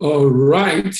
All right.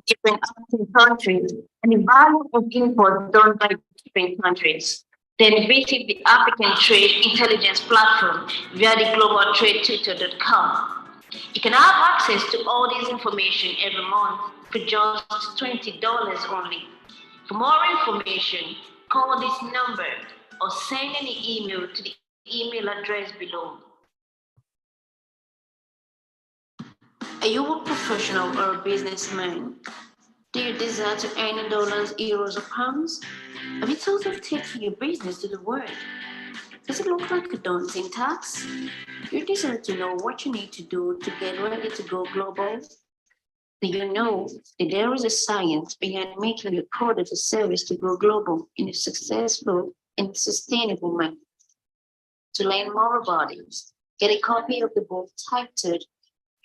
Different African countries and the value of imports done by different countries. Then visit the African Trade Intelligence Platform via the globaltradetutor.com. You can have access to all this information every month for just $20 only. For more information, call this number or send an email to the email address below. Are you a professional or a businessman? Do you desire to earn in dollars, euros, or pounds? Have you thought of taking your business to the world? Does it look like a daunting task? Do you desire to know what you need to do to get ready to go global? Do you know that there is a science behind making your product or service to go global in a successful and sustainable manner? To learn more about it, get a copy of the book titled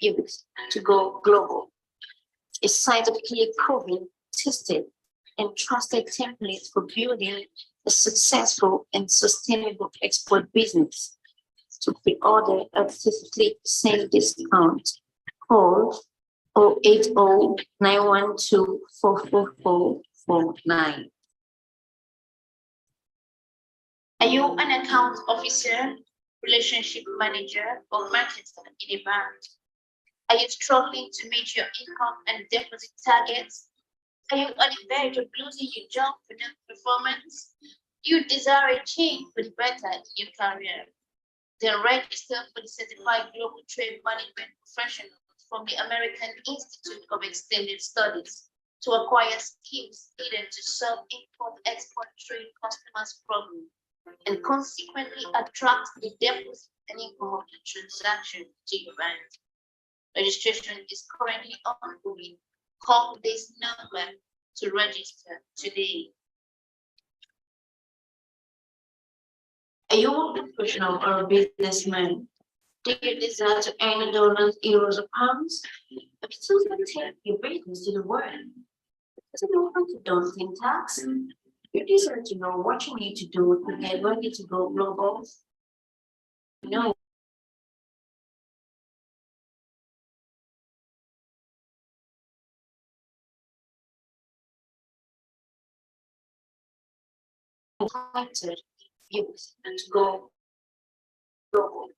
Pivot to Go Global. A scientifically proven, tested, and trusted template for building a successful and sustainable export business. To pre-order at 53% discount, call 080-912-44449. Are you an account officer, relationship manager, or marketer in a bank? Are you struggling to meet your income and deposit targets? Are you on the verge of losing your job for non-performance? Do you desire a change for the better in your career? Then register for the Certified Global Trade Management Professionals from the American Institute of Extended Studies to acquire skills needed to solve import-export trade customers' problems and consequently attract the deposit and income of the transaction to your bank. Registration is currently ongoing. Call this number to register today. Are you a professional or a businessman? Do you desire to earn in dollars, euros, or pounds? Have you thought of taking your business to the world? Does it look like a daunting task? You desire to know what you need to do to get ready to go global? No. Titled Use and Go Global.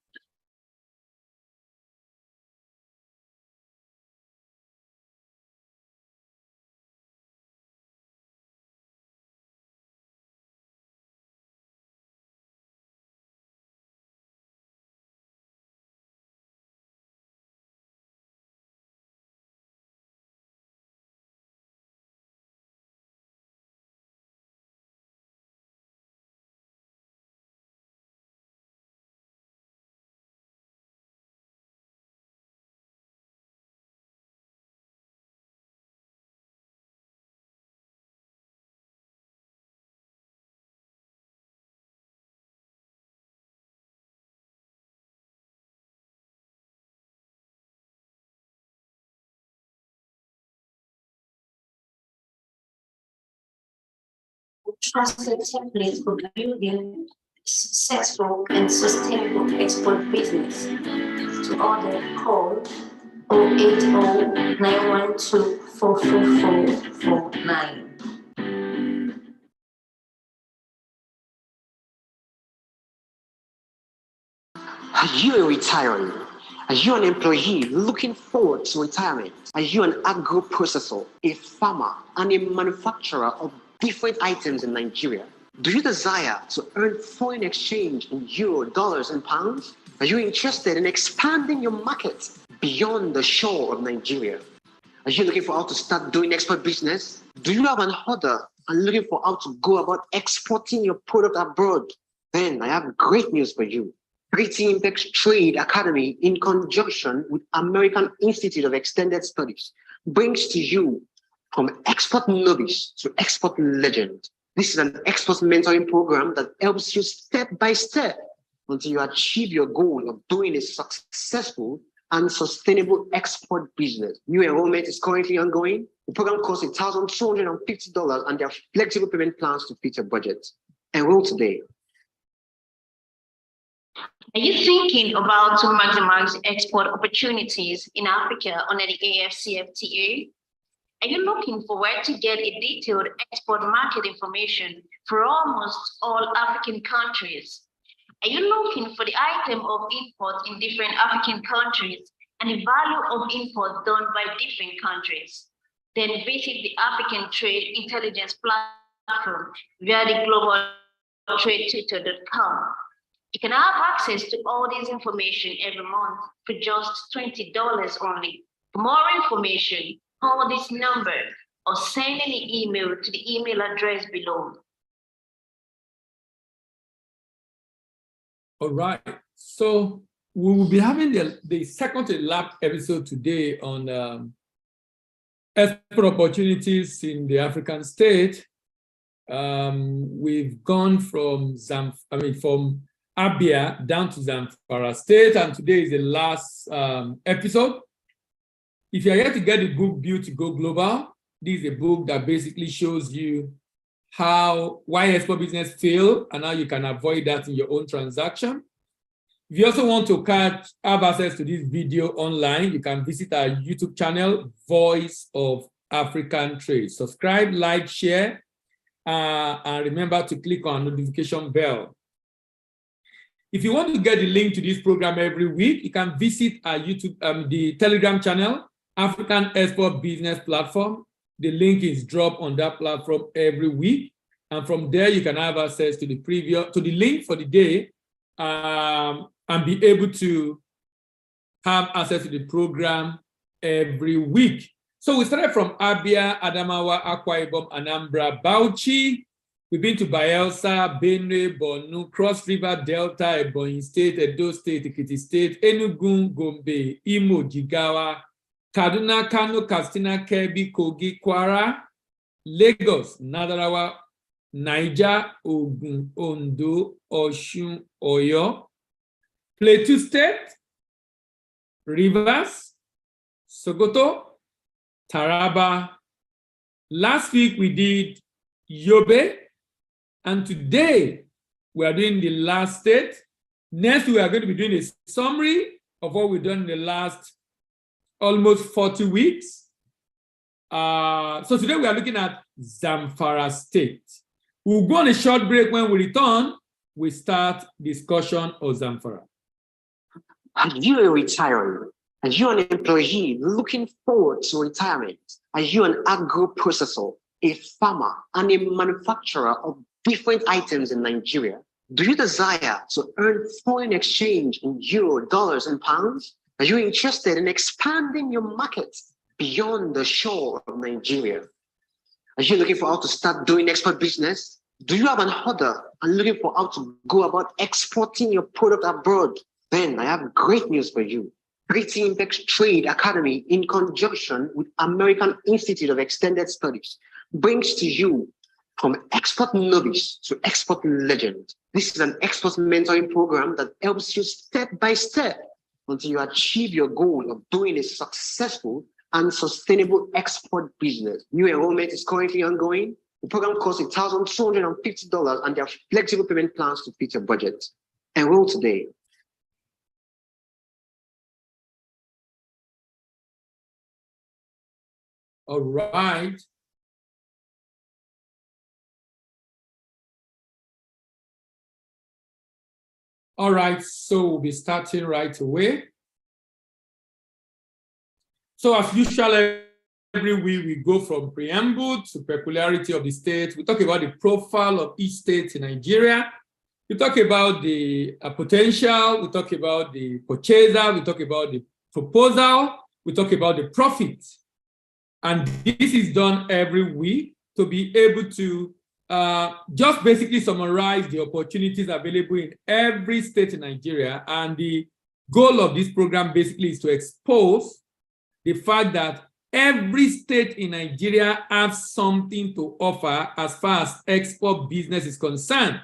Trusted template for building a successful and sustainable export business. To To order, call 080-912-44449. Are you a retiree? Are you an employee looking forward to retirement? Are you an agro-processor, a farmer, and a manufacturer of different items in Nigeria? Do you desire to earn foreign exchange in euro, dollars, and pounds? Are you interested in expanding your market beyond the shore of Nigeria? Are you looking for how to start doing export business? Do you have an order and looking for how to go about exporting your product abroad? Then I have great news for you. Greeting Impact's Trade Academy, in conjunction with American Institute of Extended Studies, brings to you from export novice to export legend. This is an export mentoring program that helps you step by step until you achieve your goal of doing a successful and sustainable export business. New enrollment is currently ongoing. The program costs $1,250 and there are flexible payment plans to fit your budget. Enroll today. Are you thinking about to maximize export opportunities in Africa under the AfCFTA? Are you looking for where to get a detailed export market information for almost all African countries? Are you looking for the item of import in different African countries and the value of import done by different countries? Then visit the African Trade Intelligence platform via the globaltradetutor.com. You can have access to all this information every month for just $20 only. For more information, call this number or send an email to the email address below. All right, so we will be having the second to last episode today on export opportunities in the African state. We've gone from from Abia down to ZAMFARA state, and today is the last episode. If you're here to get the book Built to Go Global, this is a book that basically shows you why export business fail and how you can avoid that in your own transaction. If you also want to have access to this video online, you can visit our YouTube channel, Voice of African Trade. Subscribe, like, share, and remember to click on the notification bell. If you want to get the link to this program every week, you can visit our YouTube, the Telegram channel, African Export Business Platform. The link is dropped on that platform every week. And from there, you can have access to the link for the day and be able to have access to the program every week. So we started from Abia, Adamawa, Akwa Ibom, Anambra, Bauchi. We've been to Bayelsa, Benue, Borno, Cross River, Delta, Ebonyi State, Edo State, Ekiti State, Enugu, Gombe, Imo, Jigawa, Kaduna, Kano, Katsina, Kebbi, Kogi, Kwara, Lagos, Nadarawa, Niger, Ogun, Ondo, Osun, Oyo, Plateau State, Rivers, Sokoto, Taraba. Last week we did Yobe, and today we are doing the last state. Next we are going to be doing a summary of what we've done in the last almost 40 weeks. So today we are looking at ZAMFARA state. We'll go on a short break. When we return, we start discussion of ZAMFARA. Are you a retiree? Are you an employee looking forward to retirement? Are you an agro-processor, a farmer, and a manufacturer of different items in Nigeria? Do you desire to earn foreign exchange in euro, dollars, and pounds? Are you interested in expanding your market beyond the shore of Nigeria? Are you looking for how to start doing export business? Do you have an order and looking for how to go about exporting your product abroad? Then I have great news for you. Greeting Impact's Trade Academy, in conjunction with American Institute of Extended Studies, brings to you from export novice to export legend. This is an export mentoring program that helps you step by step until you achieve your goal of doing a successful and sustainable export business. New enrollment is currently ongoing. The program costs $1,250 and there are flexible payment plans to fit your budget. Enroll today. All right. All right, so we'll be starting right away. So as usual, every week we go from preamble to peculiarity of the state. We talk about the profile of each state in Nigeria. We talk about the potential. We talk about the purchaser. We talk about the proposal. We talk about the profit. And this is done every week to be able to just basically summarize the opportunities available in every state in Nigeria. And the goal of this program basically is to expose the fact that every state in Nigeria has something to offer as far as export business is concerned.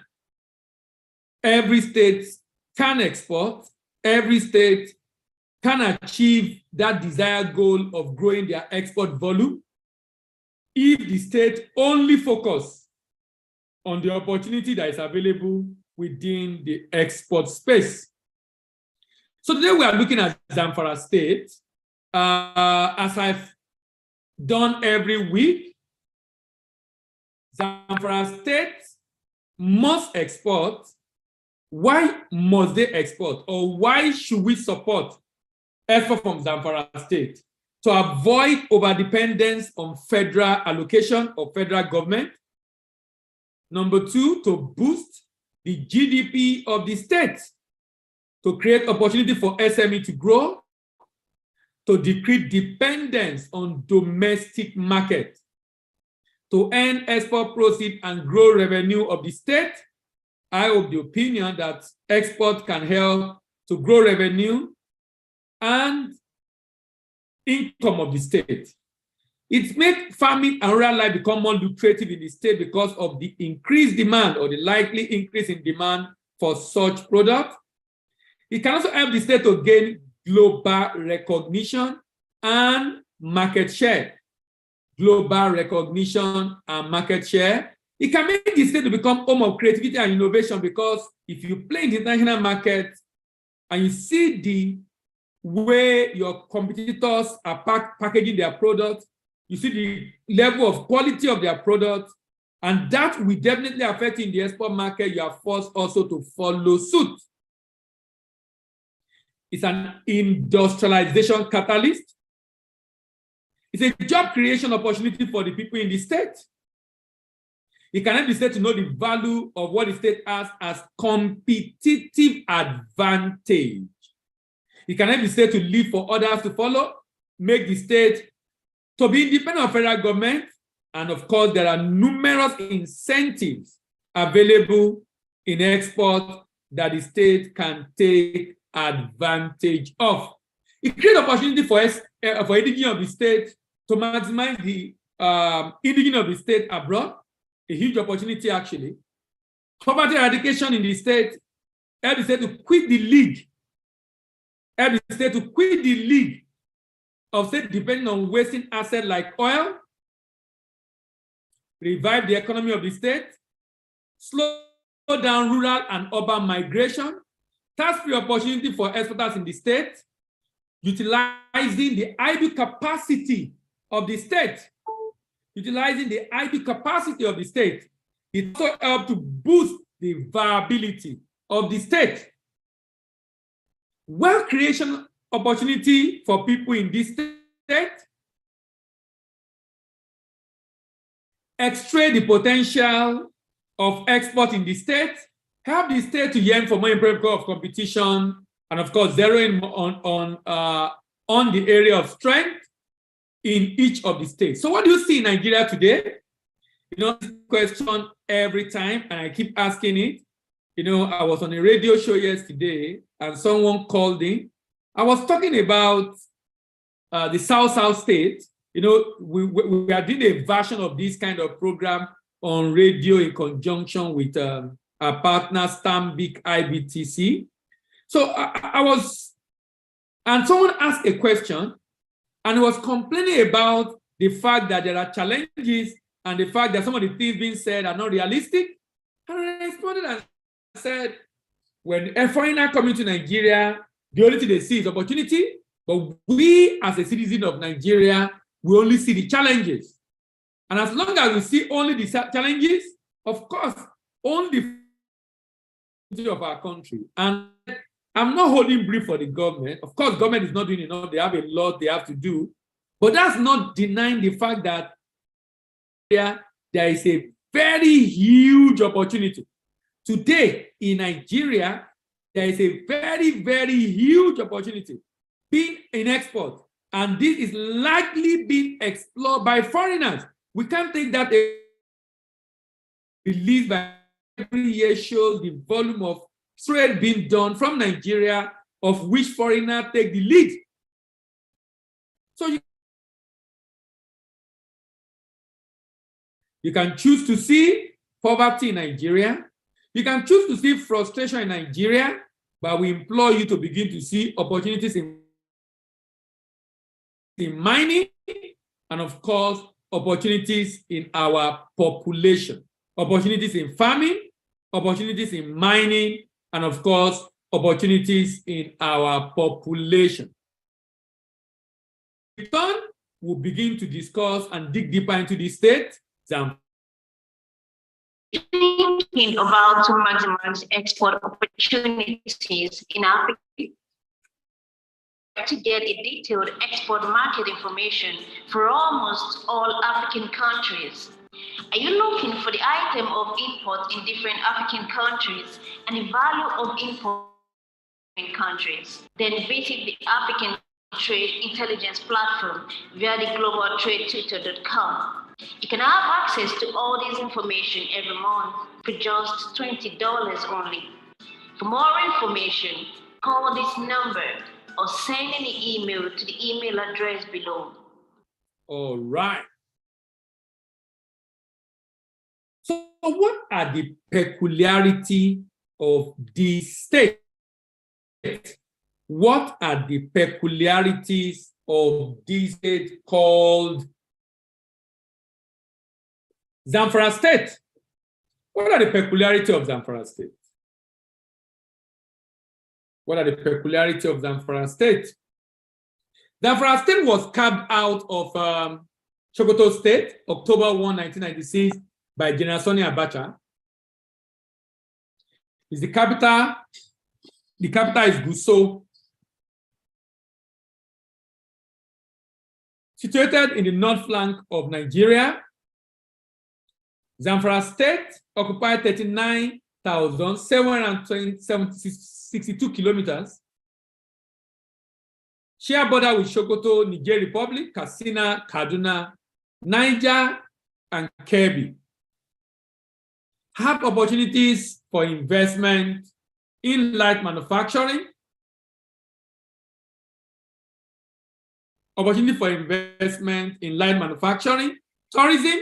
Every state can export. Every state can achieve that desired goal of growing their export volume if the state only focus on the opportunity that is available within the export space. So today we are looking at ZAMFARA State. As I've done every week, ZAMFARA State must export. Why must they export? Or why should we support effort from ZAMFARA State? To avoid overdependence on federal allocation or federal government. Number two, to boost the GDP of the state, to create opportunity for SME to grow, to decrease dependence on domestic market, to earn export proceeds and grow revenue of the state. I of the opinion that export can help to grow revenue and income of the state. It makes farming and rural life become more lucrative in the state because of the increased demand or the likely increase in demand for such products. It can also help the state to gain global recognition and market share. Global recognition and market share. It can make the state to become home of creativity and innovation because if you play in the international market and you see the way your competitors are packaging their products, you see the level of quality of their products, and that will definitely affect in the export market. You are forced also to follow suit. It's an industrialization catalyst. It's a job creation opportunity for the people in the state. It can help the state to know the value of what the state has as competitive advantage. It can help the state to live for others to follow, make the state to be independent of federal government. And of course, there are numerous incentives available in export that the state can take advantage of. It creates opportunity for indigenous of the state to maximize the indigenous of the state abroad, a huge opportunity actually. Poverty eradication in the state, help the state to quit the league. Help the state to quit the league of state depending on wasting assets like oil, revive the economy of the state, slow down rural and urban migration, tax-free opportunity for exporters in the state, utilizing the idle capacity of the state. Utilizing the idle capacity of the state, it also helps to boost the viability of the state. Wealth creation opportunity for people in this state, extract the potential of export in the state, help the state to yearn for more improvement of competition, and of course, zeroing on the area of strength in each of the states. So what do you see in Nigeria today? You know, this question every time, and I keep asking it. You know, I was on a radio show yesterday, and someone called in. I was talking about the South state. You know, we are doing a version of this kind of program on radio in conjunction with our partner, Stanbic IBTC. So I was, and someone asked a question, and was complaining about the fact that there are challenges and the fact that some of the things being said are not realistic. And I responded and said, when a foreigner coming to Nigeria, the only thing they see is opportunity, but we as a citizen of Nigeria we only see the challenges. And as long as we see only the challenges, of course, only the of our country. And I'm not holding brief for the government. Of course, government is not doing enough. They have a lot they have to do. But that's not denying the fact that there is a very huge opportunity. Today in Nigeria, there is a very, very huge opportunity being in export. And this is likely being explored by foreigners. We can't take that released by every year shows the volume of trade being done from Nigeria, of which foreigners take the lead. So you can choose to see poverty in Nigeria. You can choose to see frustration in Nigeria, but we implore you to begin to see opportunities in mining and, of course, opportunities in our population, opportunities in farming, opportunities in mining, and, of course, opportunities in our population. In turn, we'll begin to discuss and dig deeper into the state. Thinking about to maximize export opportunities in Africa, to get a detailed export market information for almost all African countries. Are you looking for the item of import in different African countries and the value of import in countries? Then visit the African Trade Intelligence Platform via the globaltradetutor.com. You can have access to all this information every month for just $20 only. For more information, call this number or send an email to the email address below. All right. So what are the peculiarities of the state? What are the peculiarities of this state called ZAMFARA state? What are the peculiarities of ZAMFARA state? What are the peculiarities of ZAMFARA state? ZAMFARA state was carved out of Sokoto state, October 1, 1996, by General Sani Abacha. Is the capital. The capital is Gusau. Situated in the north flank of Nigeria, ZAMFARA state occupied 39,762 kilometers. Share border with Sokoto, Niger Republic, Katsina, Kaduna, Niger, and Kebbi. Have opportunities for investment in light manufacturing, opportunity for investment in light manufacturing, tourism,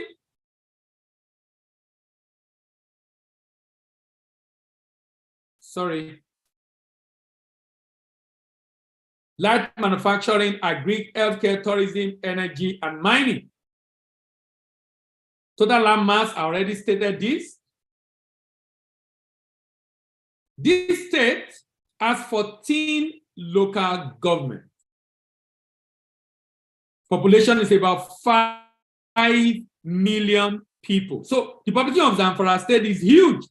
light manufacturing, agri, healthcare, tourism, energy, and mining. Total land mass, I already stated this. This state has 14 local governments. Population is about 5 million people. So the population of ZAMFARA state is huge.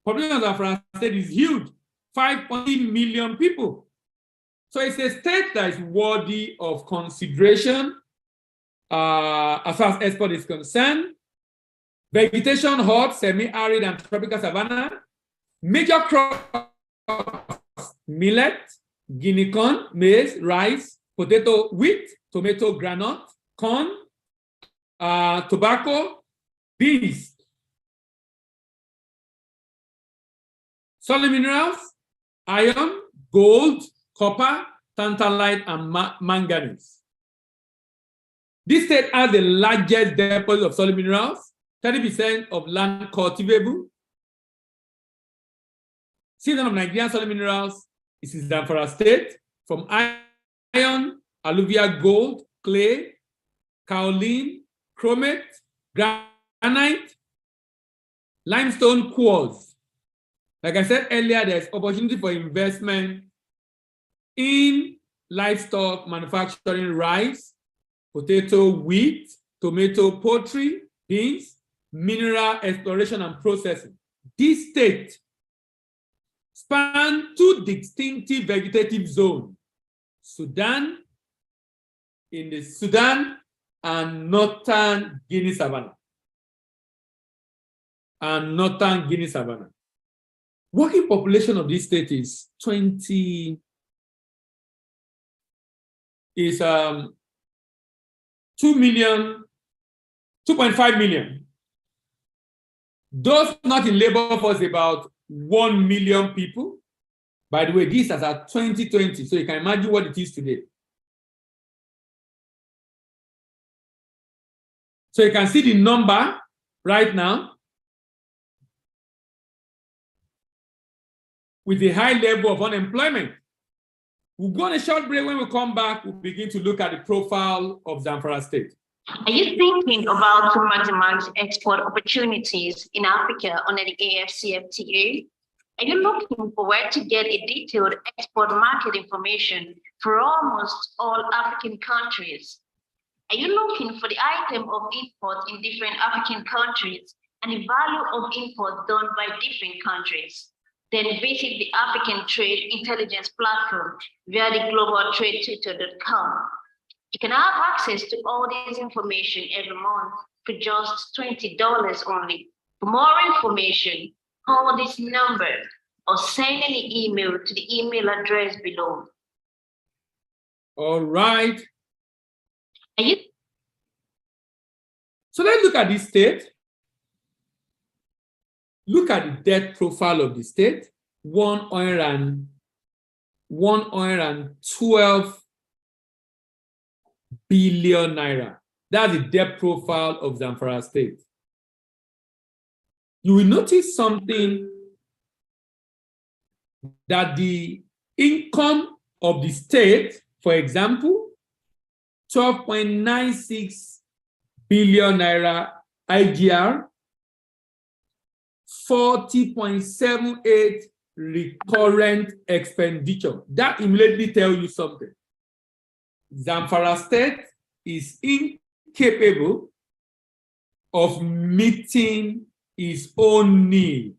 Population of ZAMFARA state is huge, 5.8 million people. So it's a state that is worthy of consideration as far as export is concerned. Vegetation hot, semi-arid, and tropical savanna. Major crops: millet, guinea corn, maize, rice, potato, wheat, tomato, groundnut, corn, tobacco, beans. Solid minerals: iron, gold, copper, tantalite, and manganese. This state has the largest deposit of solid minerals, 30% of land cultivable. Season of Nigerian solid minerals is in ZAMFARA state, from iron, alluvial gold, clay, kaolin, chromate, granite, limestone quartz. Like I said earlier, there's opportunity for investment in livestock manufacturing, rice, potato, wheat, tomato, poultry, beans, mineral exploration and processing. This state spans two distinctive vegetative zones, Sudan, in the Sudan and northern Guinea savanna. Working population of this state is 2.5 million. Those not in labor force about 1 million people. By the way, this is at 2020, so you can imagine what it is today. So you can see the number right now with a high level of unemployment. We'll go on a short break. When we come back, we'll begin to look at the profile of Zamfara State. Are you thinking about to maximize export opportunities in Africa under the AfCFTA? Are you looking for where to get a detailed export market information for almost all African countries? Are you looking for the item of import in different African countries and the value of import done by different countries? Then visit the African Trade Intelligence Platform via the globaltradetwitter.com. You can have access to all this information every month for just $20 only. For more information, call this number or send an email to the email address below. All right. So let's look at this state. Look at the debt profile of the state, 112 billion naira. That's the debt profile of Zamfara State. You will notice something, that the income of the state, for example, 12.96 billion naira IGR, 40.78 recurrent expenditure. That immediately tells you something. Zamfara State is incapable of meeting its own need.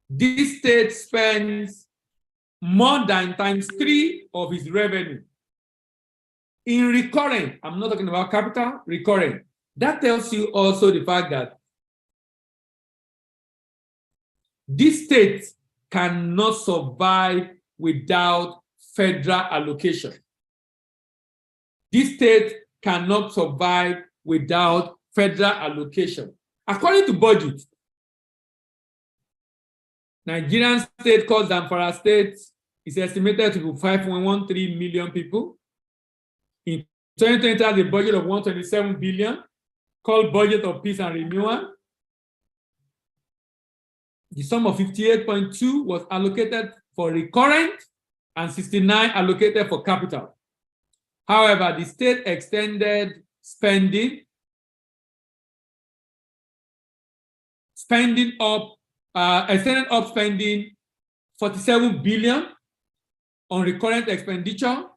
This state spends more than ×3 of its revenue in recurrent. I'm not talking about capital, recurrent. That tells you also the fact that this state cannot survive without federal allocation. This state cannot survive without federal allocation. According to budget, Nigerian state called Zamfara State is estimated to be 5.13 million people. In 2020, has a budget of 127 billion, called Budget of Peace and Renewal. The sum of 58.2 was allocated for recurrent and 69 allocated for capital. However, the state extended spending spending 47 billion on recurrent expenditure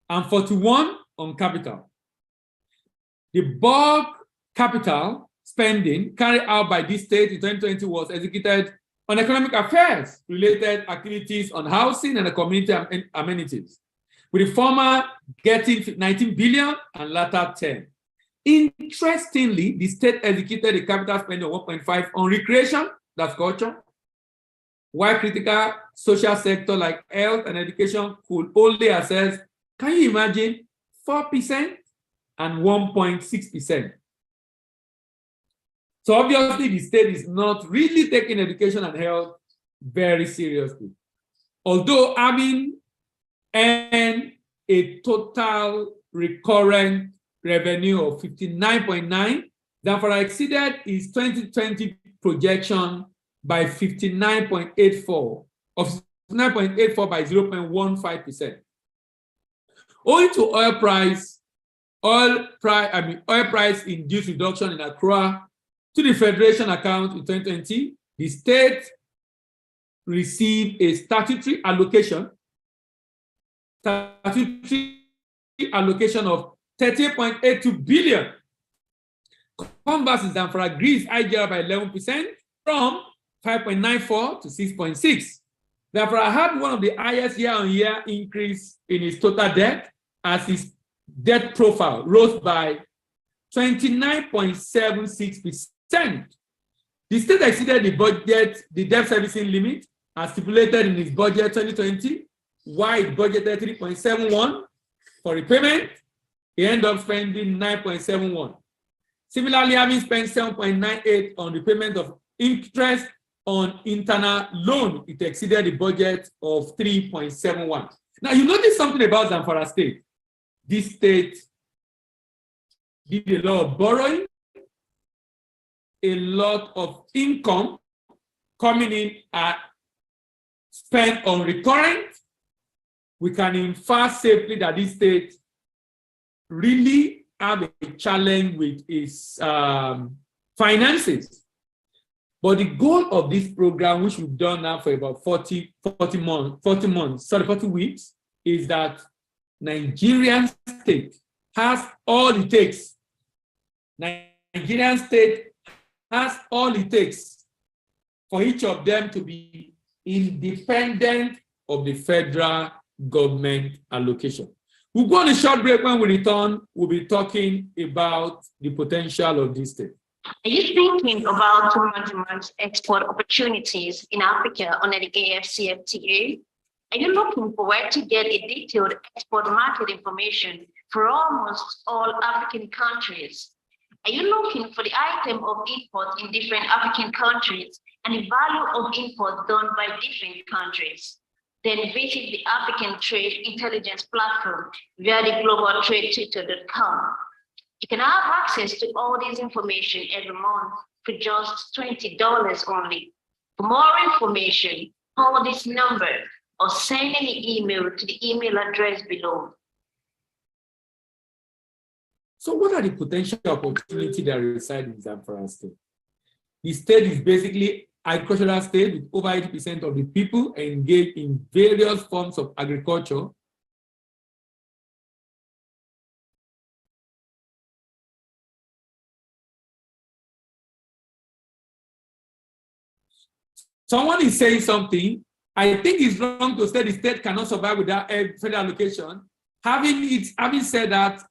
and 41 on capital. The bulk capital spending carried out by this state in 2020 was executed on economic affairs related activities on housing and community amenities, with the former getting 19 billion and latter 10. Interestingly, the state executed a capital spending of 1.5 on recreation, that's culture, while critical social sector like health and education could only access, can you imagine, 4% and 1.6%. So obviously the state is not really taking education and health very seriously. Although having earned a total recurrent revenue of 59.9, Zamfara exceeded its 2020 projection by 59.84, of 59.84 by 0.15%. Owing to oil price induced reduction in accrual to the Federation account in 2020, the state received a statutory allocation of 38.82 billion. Conversely, ZAMFARA grew IGR by 11% from 5.94 to 6.6. ZAMFARA had one of the highest year-on-year increase in its total debt, as its debt profile rose by 29.76%. The state exceeded the budget, the debt servicing limit, as stipulated in its budget 2020, while it budgeted 3.71 for repayment. It ended up spending 9.71. Similarly, having spent 7.98 on repayment of interest on internal loan, it exceeded the budget of 3.71. Now, you notice something about ZAMFARA State. This state did a lot of borrowing, a lot of income coming in at spent on recurrent. We can infer safely that this state really have a challenge with its finances. But the goal of this program, which we've done now for about 40 weeks, is that Nigerian state has all it takes. Nigerian state has all it takes for each of them to be independent of the federal government allocation. We'll go on a short break. When we return, we'll be talking about the potential of this state. Are you thinking about month-to-month export opportunities in Africa under the AfCFTA? Are you looking for where to get a detailed export market information for almost all African countries? Are you looking for the item of import in different African countries and the value of import done by different countries? Then visit the African Trade Intelligence Platform via the globaltradetwitter.com. You can have access to all this information every month for just $20 only. For more information, call this number or send an email to the email address below. So what are the potential opportunities that reside in ZAMFARA State? The state is basically agricultural state with over 80% of the people engaged in various forms of agriculture. Someone is saying something. I think it's wrong to say the state cannot survive without a federal allocation. Having said that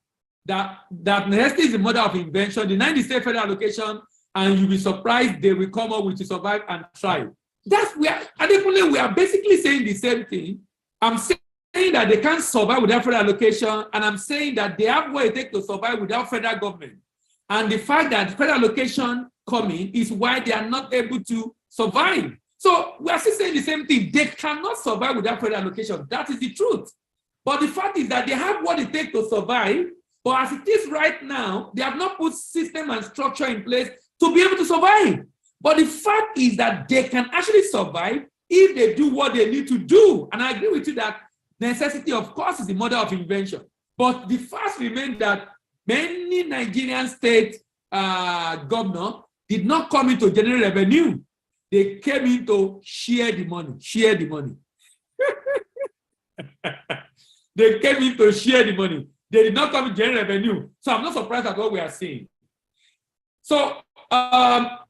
necessity is the mother of invention. Deny the state federal allocation, and you'll be surprised they will come up with to survive and thrive. We are basically saying the same thing. I'm saying that they can't survive without federal allocation, and I'm saying that they have what it takes to survive without federal government. And the fact that federal allocation coming is why they are not able to survive. So we are still saying the same thing. They cannot survive without federal allocation. That is the truth. But the fact is that they have what it takes to survive, but as it is right now, they have not put system and structure in place to be able to survive. But the fact is that they can actually survive if they do what they need to do. And I agree with you that necessity, of course, is the mother of invention. But the fact remains that many Nigerian state governors did not come into generate revenue. They came in to share the money. They came in to share the money. They did not come to generate revenue. So I'm not surprised at what we are seeing. So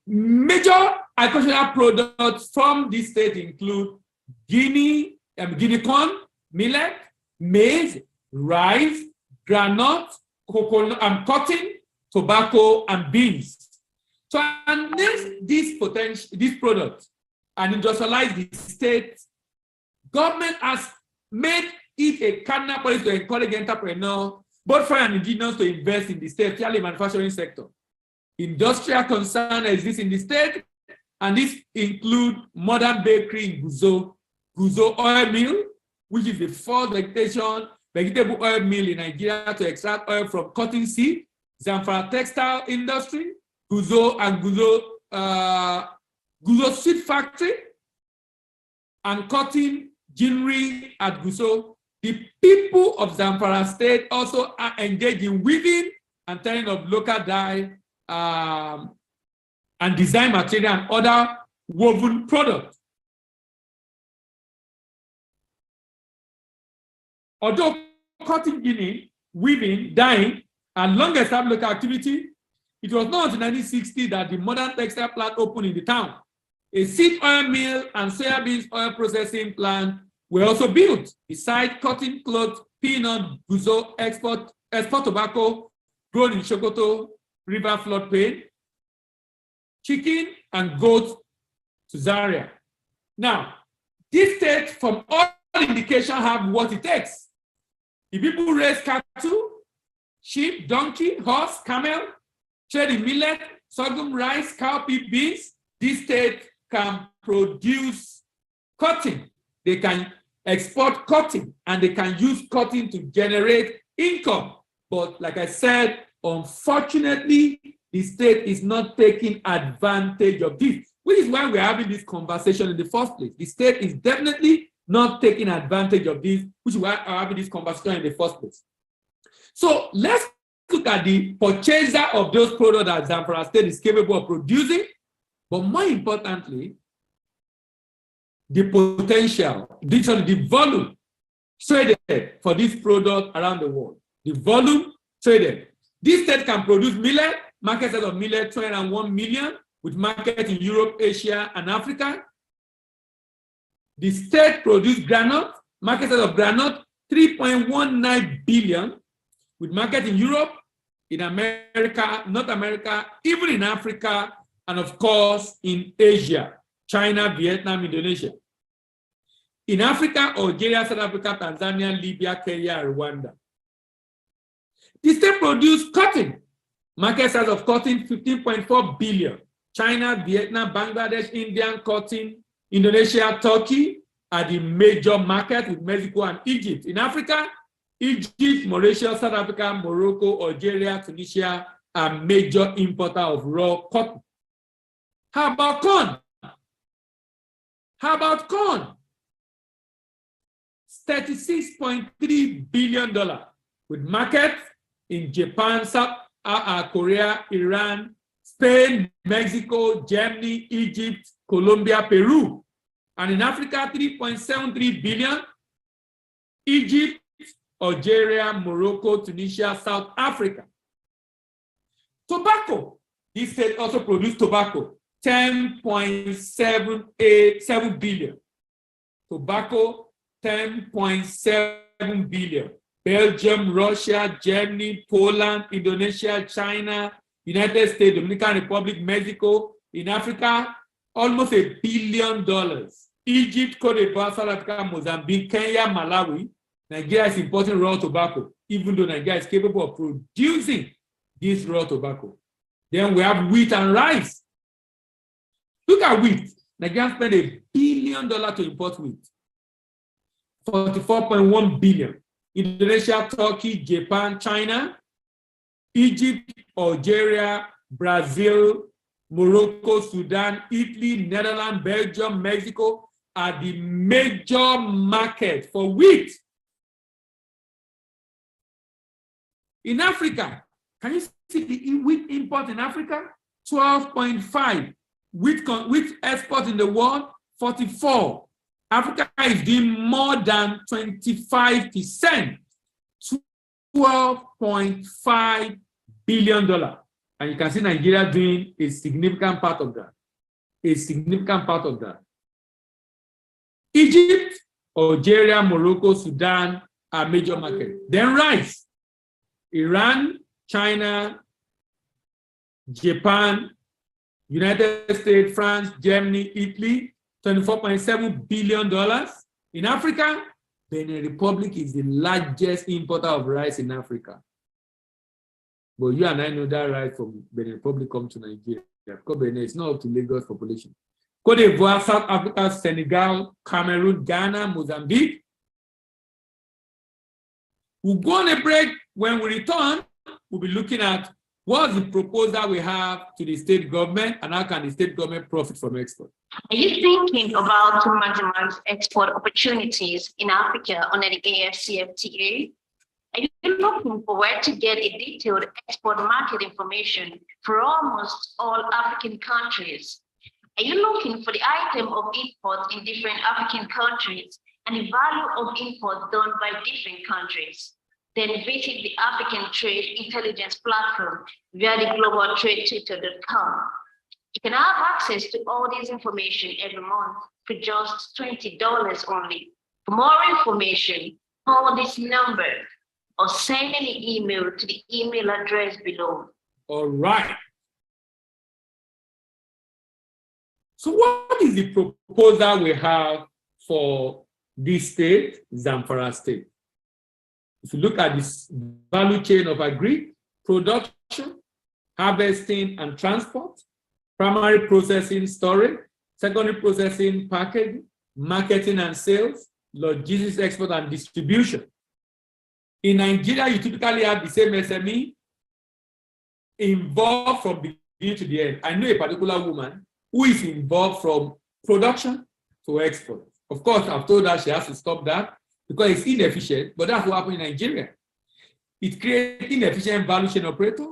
major agricultural products from this state include guinea corn, millet, maize, rice, groundnut, coconut, cotton, tobacco, and beans. So unless these products and industrialize the state, government has made it a cardinal policy to encourage entrepreneurs, both foreign and indigenous, to invest in the state, especially manufacturing sector. Industrial concern exists in the state, and this include modern bakery in Guzo oil mill, which is the first vegetable oil mill in Nigeria to extract oil from cotton seed, ZAMFARA textile industry, Guzo seed factory, and cotton ginnery at Guzo. The people of ZAMFARA state also are engaged in weaving and turning of local dye and design material and other woven products. Although cotton ginning weaving, dyeing, and long-established local activity. It was not until 1960 that the modern textile plant opened in the town. A seed oil mill and soybean oil processing plant were also built. Besides cotton, cloth, peanut, guzo, export tobacco grown in Sokoto River floodplain, chicken and goat to Zaria. Now, this state, from all indications, have what it takes. The people raise cattle, sheep, donkey, horse, camel, trade in millet, sorghum, rice, cowpea, beans. This state can produce cotton. They can export cotton, and they can use cotton to generate income. But like I said, unfortunately, the state is not taking advantage of this, which is why we're having this conversation in the first place. The state is definitely not taking advantage of this, which is why we're having this conversation in the first place. So let's look at the purchaser of those products that ZAMFARA State is capable of producing, but more importantly, the potential, the volume traded for this product around the world. The volume traded. This state can produce millet, market size of millet 201 million, with market in Europe, Asia, and Africa. The state produced granite, market size of granite 3.19 billion, with market in Europe, in America, North America, even in Africa, and of course in Asia, China, Vietnam, Indonesia. In Africa, Algeria, South Africa, Tanzania, Libya, Kenya, and Rwanda. The state produced cotton, market size of cotton 15.4 billion. China, Vietnam, Bangladesh, Indian cotton, Indonesia, Turkey are the major markets, with Mexico and Egypt. In Africa, Egypt, Mauritius, South Africa, Morocco, Algeria, Tunisia are major importer of raw cotton. How about corn? How about corn? $36.3 billion, with markets in Japan, South Korea, Iran, Spain, Mexico, Germany, Egypt, Colombia, Peru. And in Africa, 3.73 billion, Egypt, Algeria, Morocco, Tunisia, South Africa. Tobacco. This state also produced tobacco, 10.7 billion. Tobacco, 10.7 billion. Belgium, Russia, Germany, Poland, Indonesia, China, United States, Dominican Republic, Mexico. In Africa, almost $1 billion. Egypt, Cote d'Ivoire, South Africa, Mozambique, Kenya, Malawi. Nigeria is importing raw tobacco, even though Nigeria is capable of producing this raw tobacco. Then we have wheat and rice. Look at wheat. Nigeria spent $1 billion to import wheat. 44.1 billion. Indonesia, Turkey, Japan, China, Egypt, Algeria, Brazil, Morocco, Sudan, Italy, Netherlands, Belgium, Mexico are the major market for wheat. In Africa, can you see the wheat import in Africa? 12.5. Wheat export in the world, 44. Africa is doing more than 25%, $12.5 billion. And you can see Nigeria doing a significant part of that. A significant part of that. Egypt, Algeria, Morocco, Sudan are major markets. Then rice. Iran, China, Japan, United States, France, Germany, Italy, $24.7 billion. In Africa, Benin Republic is the largest importer of rice in Africa. But you and I know that rice from Benin Republic comes to Nigeria, because Benin is not up to Lagos population. Cote d'Ivoire, South Africa, Senegal, Cameroon, Ghana, Mozambique. We'll go on a break. When we return, we'll be looking at what's the proposal we have to the state government and how can the state government profit from export. Are you thinking about to maximize export opportunities in Africa under the AfCFTA? Are you looking for where to get a detailed export market information for almost all African countries? Are you looking for the item of import in different African countries and the value of import done by different countries? then visit the African Trade Intelligence Platform via the globaltradetwitter.com. You can have access to all this information every month for just $20 only. For more information, call this number or send an email to the email address below. All right. So what is the proposal we have for this state, ZAMFARA state? If you look at this value chain of agri, production, harvesting and transport, primary processing, storage, secondary processing, packaging, marketing and sales, logistics, export and distribution. In Nigeria, you typically have the same SME involved from the beginning to the end. I know a particular woman who is involved from production to export. Of course, I've told her she has to stop that because it's inefficient, but that's what happened in Nigeria. It creates inefficient value chain operator,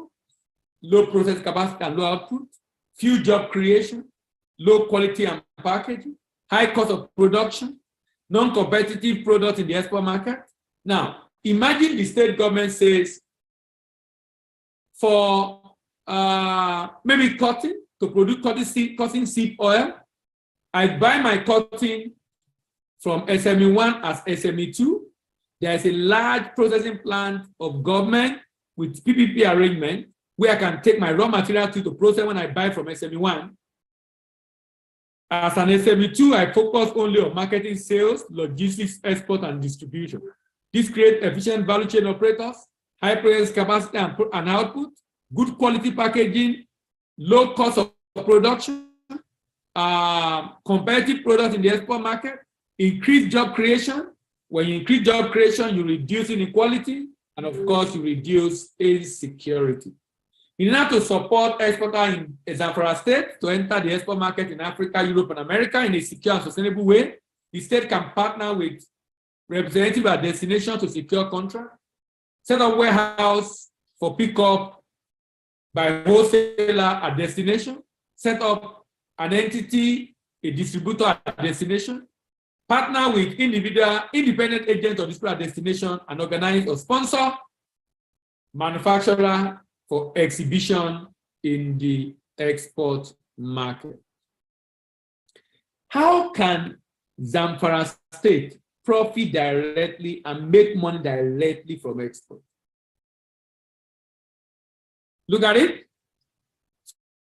low process capacity and low output, few job creation, low quality and packaging, high cost of production, non-competitive product in the export market. Now, imagine the state government says for maybe cotton, to produce cotton seed oil, I buy my cotton from SME1 as SME2. There's a large processing plant of government with PPP arrangement where I can take my raw material to process when I buy from SME1. As an SME2, I focus only on marketing, sales, logistics, export, and distribution. This creates efficient value chain operators, high process capacity and output, good quality packaging, low cost of production, competitive product in the export market, increased job creation. When you increase job creation, you reduce inequality, and of course, you reduce insecurity. In order to support exporters in ZAMFARA state to enter the export market in Africa, Europe, and America in a secure and sustainable way, the state can partner with representatives at destination to secure contract, set up warehouse for pickup by wholesaler at destination, set up an entity, a distributor at destination, partner with independent agents or distributor at destination, and organize or sponsor manufacturer for exhibition in the export market. How can ZAMFARA state profit directly and make money directly from export? Look at it.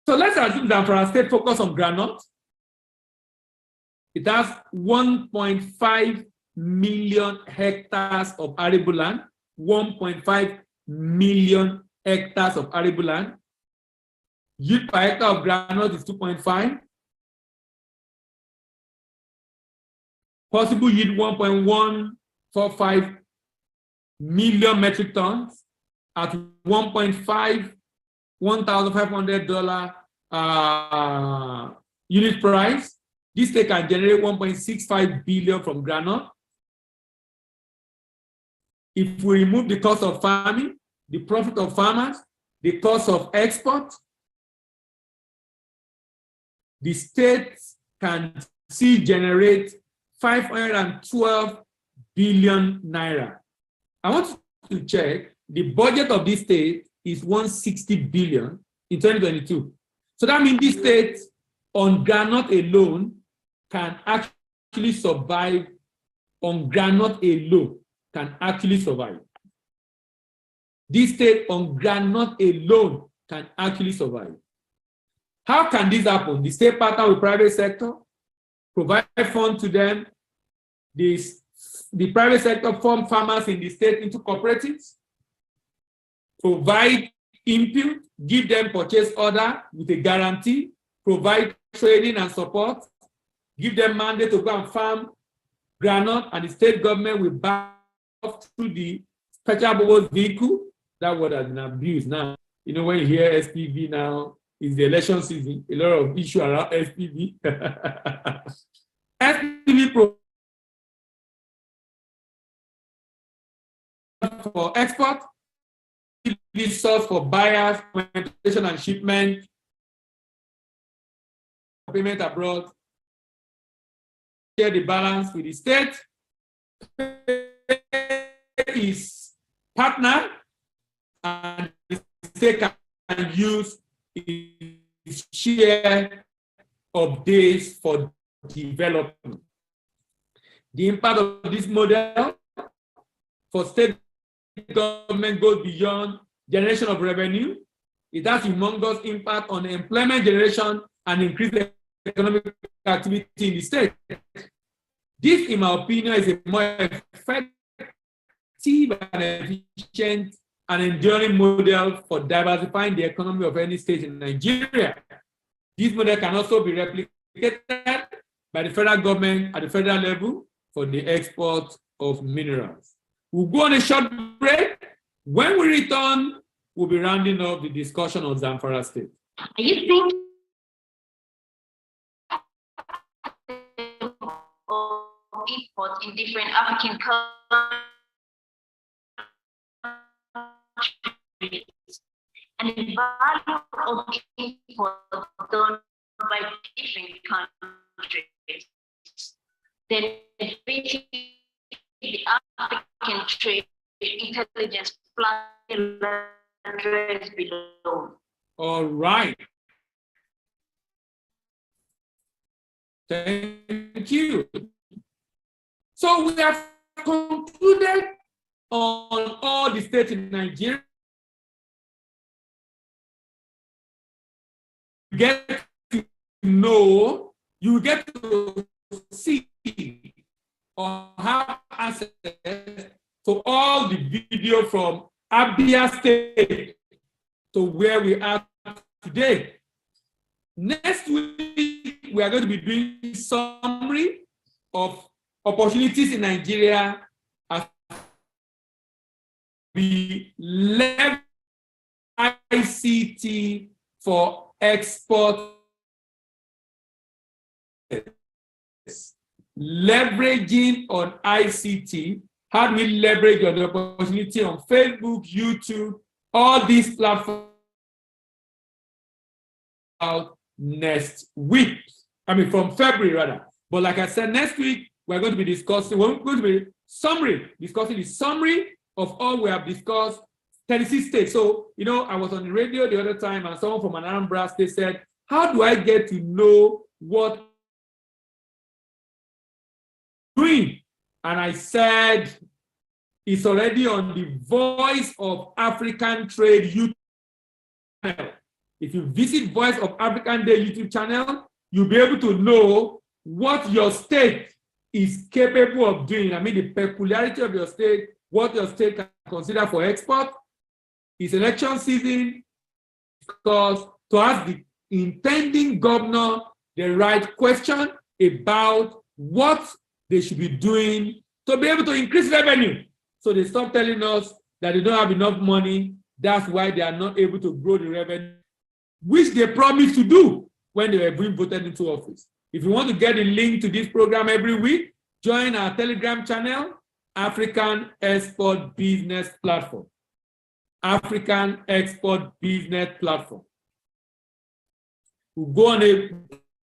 So let's assume ZAMFARA state focus on groundnut. It has 1.5 million hectares of arable land, 1.5 million hectares of arable land. Yield per hectare of groundnut is 2.5. Possible yield 1.145 million metric tons at $1,500 unit price. This state can generate 1.65 billion from groundnut. If we remove the cost of farming, the profit of farmers, the cost of export, the state can still generate 512 billion naira. I want to check, the budget of this state is 160 billion in 2022. So that means this state on groundnut alone can actually survive, on groundnut alone can actually survive. This state on groundnut alone can actually survive. How can this happen? The state partner with private sector, provide funds to them. The private sector form farmers in the state into cooperatives, provide input, give them purchase order with a guarantee, provide training and support, give them mandate to go and farm groundnut, and the state government will back off through the special purpose vehicle. That word has been abused now. You know, when you hear SPV now, it's the election season, a lot of issue around SPV. SPV for export, source for buyers, implementation and shipment, payment abroad, share the balance with the state, is partner, and the state can use its share of days for development. The impact of this model for state government goes beyond generation of revenue. It has humongous impact on employment generation and increased economic activity in the state. This, in my opinion, is a more effective and efficient and enduring model for diversifying the economy of any state in Nigeria. This model can also be replicated by the federal government at the federal level for the export of minerals. We'll go on a short break. When we return, we'll be rounding up the discussion on ZAMFARA State. You think import in different African countries and the value of import done by different countries, then basically the African trade intelligence plan address below. All right. Thank you. So we have concluded on all the states in Nigeria. You get to know, you get to see or have access to all the video from Abia State to where we are today. Next week, we are going to be doing a summary of opportunities in Nigeria as we leverage ICT for export. Leveraging on ICT, how do we leverage on the opportunity on Facebook, YouTube, all these platforms out next week. I mean, from February rather. But like I said, next week, we're going to be discussing, we're going to be discussing the summary of all we have discussed, 36 states. So, you know, I was on the radio the other time and someone from Anambra State said, how do I get to know what I'm doing? And I said, it's already on the Voice of African Trade YouTube channel. If you visit Voice of African Day YouTube channel, you'll be able to know what your state is capable of doing. I mean, the peculiarity of your state, what your state can consider for export. It's election season, because to ask the intending governor the right question about what they should be doing to be able to increase revenue. So they stop telling us that they don't have enough money. That's why they are not able to grow the revenue, which they promised to do when they were being voted into office. If you want to get a link to this program every week, join our Telegram channel, African Export Business Platform. African Export Business Platform. We'll go on a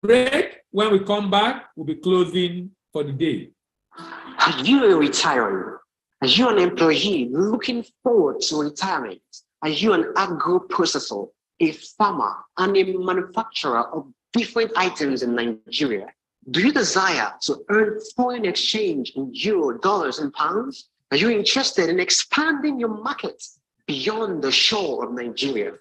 break. When we come back, we'll be closing for the day. Are you a retiree? Are you an employee looking forward to retirement? Are you an agro-processor, a farmer, and a manufacturer of different items in Nigeria? Do you desire to earn foreign exchange in euro, dollars, and pounds? Are you interested in expanding your market beyond the shore of Nigeria?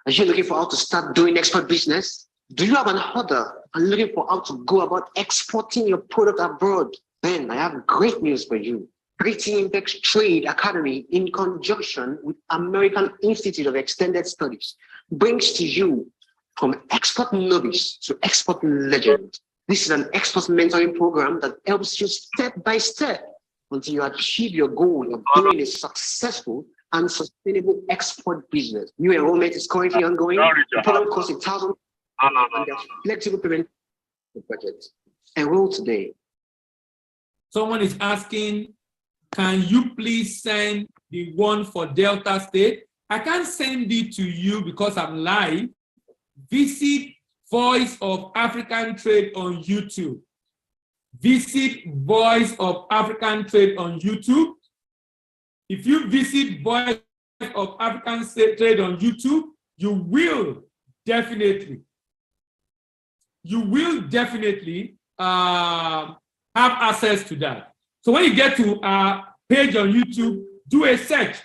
Are you looking for how to start doing export business? Do you have an order and looking for how to go about exporting your product abroad? Then I have great news for you. Greeting Impex Trade Academy, in conjunction with American Institute of Extended Studies, brings to you from export novice to export legend. This is an export mentoring program that helps you step by step until you achieve your goal of doing a successful and sustainable export business. New enrollment is currently ongoing. The program costs $1,000 and there's flexible payment budget. Enroll today. Someone is asking, can you please send the one for Delta State? I can't send it to you because I'm live. Visit Voice of African Trade on YouTube. Visit Voice of African Trade on YouTube. if you visit Voice of African Trade on YouTube, you will definitely have access to that. So when you get to our page on YouTube, do a search.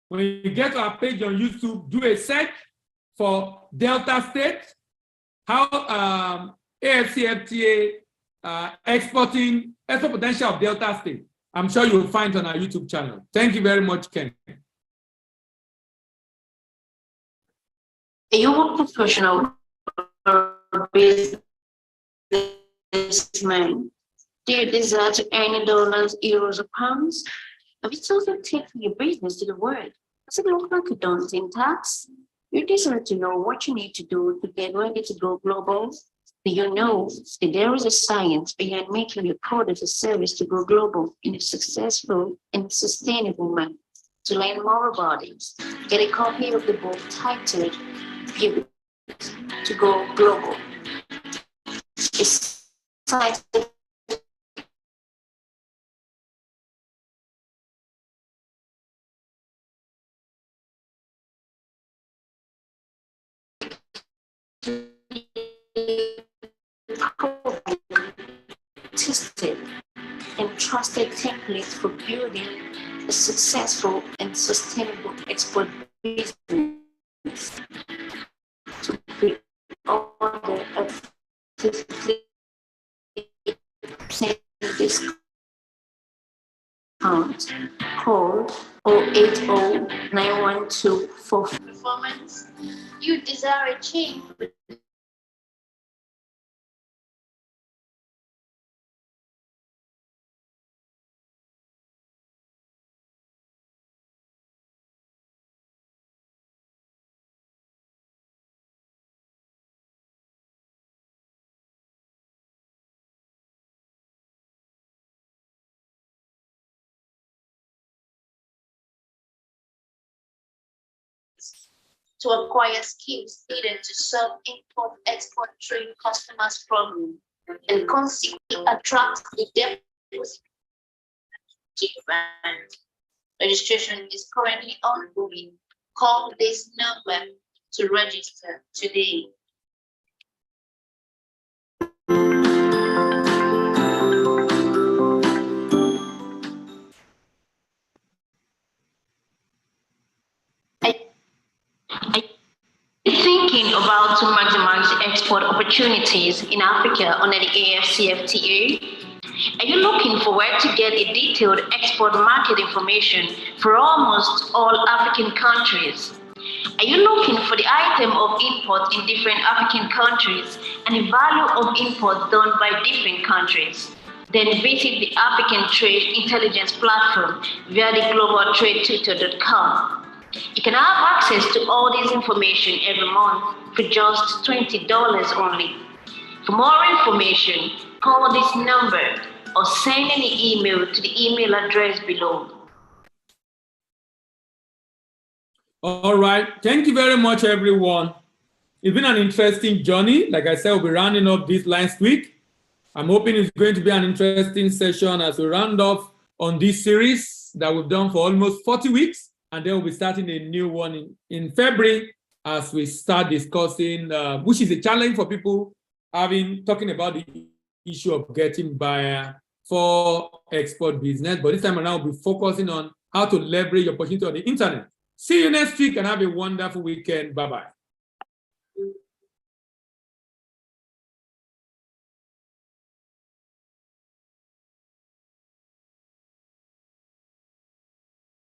When you get to our page on YouTube, do a search for Delta State, how AfCFTA exporting export potential of Delta State. I'm sure you'll find it on our YouTube channel. Thank you very much, Ken. Are you a professional or businessman? Do you desire to earn dollars, euros, or pounds? Have you thought of taking your business to the world? Does it look like a daunting task? You desire to know what you need to do to get ready to go global? Do you know that there is a science behind making your product or service to go global in a successful and sustainable manner? To learn more about it, get a copy of the book titled Pivot to Go Global. It's titled tested and trusted templates for building a successful and sustainable export business. To pre-order a 50% discount, call 080-912-44. Performance. You desire a change. To acquire skills needed to solve import-export trade customers' problems and consequently attract the deposit. Registration is currently ongoing. Call this number to register today. Thinking about to maximize export opportunities in Africa under the AfCFTA? Are you looking for where to get a detailed export market information for almost all African countries? Are you looking for the item of import in different African countries and the value of import done by different countries? Then visit the African Trade Intelligence Platform via the globaltradetutor.com. You can have access to all this information every month for just $20 only. For more information, call this number or send an email to the email address below. All right. Thank you very much, everyone. It's been an interesting journey. Like I said, we'll be rounding up this last week. I'm hoping it's going to be an interesting session as we round off on this series that we've done for almost 40 weeks. And then we'll be starting a new one in February as we start discussing, which is a challenge for people talking about the issue of getting buyer for export business. But this time around, we'll be focusing on how to leverage opportunity on the internet. See you next week and have a wonderful weekend. Bye-bye.